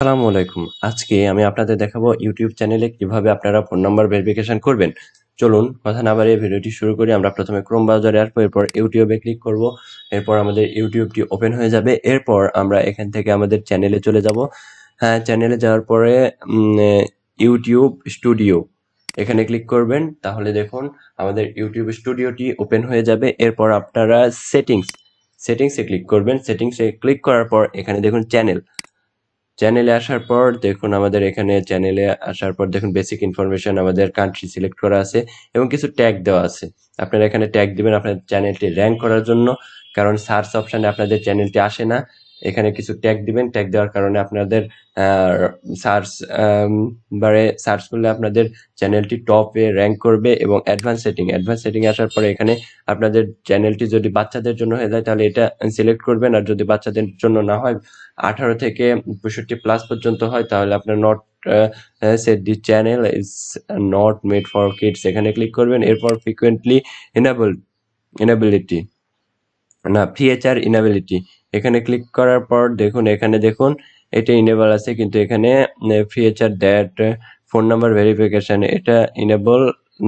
আসসালামু আলাইকুম। আজকে আমি আপনাদের দেখাবো ইউটিউব চ্যানেলে কিভাবে আপনারা ফোন নাম্বার ভেরিফিকেশন করবেন। চলুন কথা না বাড়িয়ে ভিডিওটি শুরু করি। আমরা প্রথমে ক্রোম ব্রাউজারে আসবো, এরপর ইউটিউবে ক্লিক করব। এরপর আমাদের ইউটিউবটি ওপেন হয়ে যাবে। এরপর আমরা এখান থেকে আমাদের চ্যানেলে চলে যাব। হ্যাঁ, চ্যানেলে যাওয়ার পরে ইউটিউব স্টুডিও এখানে ক্লিক করবেন। তাহলে দেখুন আমাদের ইউটিউব স্টুডিওটি ওপেন হয়ে যাবে। এরপর আপনারা সেটিংসে ক্লিক করবেন। সেটিংসে ক্লিক করার পর এখানে দেখুন চ্যানেলে আসার পর দেখুন আমাদের এখানে চ্যানেলে আসার পর দেখুন বেসিক ইনফরমেশন, আমাদের কান্ট্রি সিলেক্ট করা আছে এবং কিছু ট্যাগ দেওয়া আছে। আপনারা এখানে ট্যাগ দিবেন আপনাদের চ্যানেলটি র্যাঙ্ক করার জন্য, কারণ সার্চ অপশানে আপনাদের চ্যানেলটি আসে না। এখানে কিছু ট্যাগ দিবেন, ট্যাগ দেওয়ার কারণে আপনাদের সার্চ বারে সার্চ করলে আপনাদের চ্যানেলটি টপে র্যাঙ্ক করবে। এবং অ্যাডভান্স সেটিং আসার পরে এখানে আপনাদের চ্যানেলটি যদি বাচ্চাদের জন্য হয়ে যায় তাহলে এটা সিলেক্ট করবেন, আর যদি বাচ্চাদের জন্য না হয় 18 থেকে 65+ পর্যন্ত হয় তাহলে আপনার not set the channel is not made for kids এখানে ক্লিক করবেন। এরপর ফ্রিকুয়েন্টলি ইনেবিলিটি না ফিচার ইনেবিলিটি এখানে ক্লিক করার পর এখানে দেখুন এটা ইনেবল আছে, কিন্তু এখানে feature that phone number verification এটা ইনেবল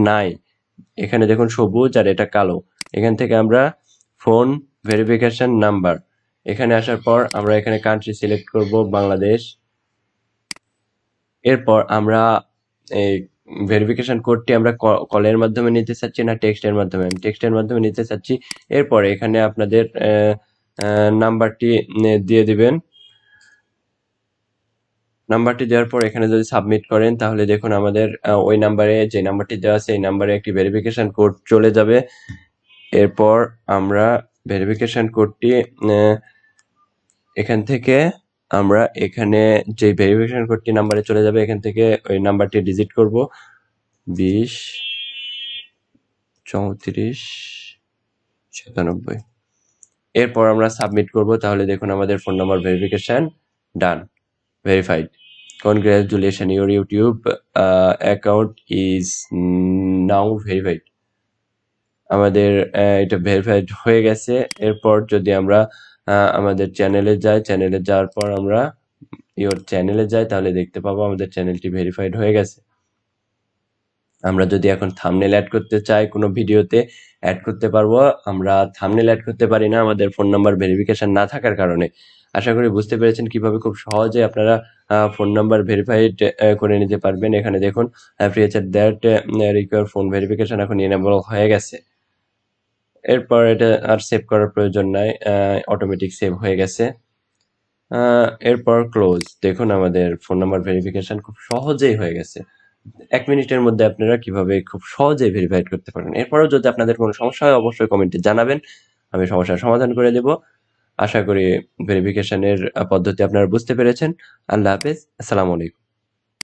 নাই। এখানে দেখুন সবুজ আর এটা কালো। এখান থেকে আমরা ফোন ভেরিফিকেশন নাম্বার এখানে আসার পর আমরা এখানে কান্ট্রি সিলেক্ট করব বাংলাদেশ। এরপর আমরা এই ভেরিফিকেশন কোডটি আমরা কলের মাধ্যমে নিতে চাচ্ছি না টেক্সটের মাধ্যমে, আমি টেক্সটের মাধ্যমে নিতে চাচ্ছি। এরপর এখানে আপনাদের নাম্বারটি দিয়ে দিবেন। নাম্বারটি দেওয়ার পর এখানে যদি সাবমিট করেন তাহলে দেখুন আমাদের ওই নাম্বারে যে নাম্বারটি দেওয়া আছে এই নাম্বারে একটি ভেরিফিকেশন কোড চলে যাবে। এরপর আমরা ভেরিফিকেশন কোডটি এখান থেকে আমরা এখানে যে ভেরিফিকেশন কোডটি নাম্বারে চলে যাবে এখান থেকে ওই নাম্বারটি ডিজিট করব 20 34 97। এরপর আমরা সাবমিট করব। তাহলে দেখুন আমাদের phone number verification done, verified. Congratulation, your YouTube account is now verified. আমাদের এটা ভেরিফাইড হয়ে গেছে। এরপর যদি আমরা আমাদের চ্যানেলে যাওয়ার পর আমরা ইওর চ্যানেলে যাই তাহলে দেখতে পাবো আমাদের চ্যানেলটি ভেরিফাইড হয়ে গেছে। আমরা যদি এখন থাম্বনেল অ্যাড করতে চাই কোনো ভিডিওতে অ্যাড করতে পারবো। আমরা থাম্বনেল অ্যাড করতে পারি না আমাদের ফোন নাম্বার ভেরিফিকেশন না থাকার কারণে। আশা করি বুঝতে পেরেছেন কিভাবে খুব সহজে আপনারা ফোন নাম্বার ভেরিফাইড করে নিতে পারবেন। এখানে দেখুন feature that require phone verification এখন এনেবল হয়ে গেছে। এরপর এটা আর সেভ করার প্রয়োজন নাই, অটোমেটিক সেভ হয়ে গেছে। এরপর ক্লোজ। দেখুন আমাদের ফোন নাম্বার ভেরিফিকেশন খুব সহজেই হয়ে গেছে। 1 মিনিটের মধ্যে আপনারা কিভাবে খুব সহজেই ভেরিফাইড করতে পারেন। এরপরও যদি আপনাদের কোনো সমস্যা হয় অবশ্যই কমেন্টে জানাবেন, আমি সমস্যার সমাধান করে দেব। আশা করি ভেরিফিকেশনের পদ্ধতি আপনারা বুঝতে পেরেছেন। আল্লাহ হাফেজ, আসসালামু আলাইকুম।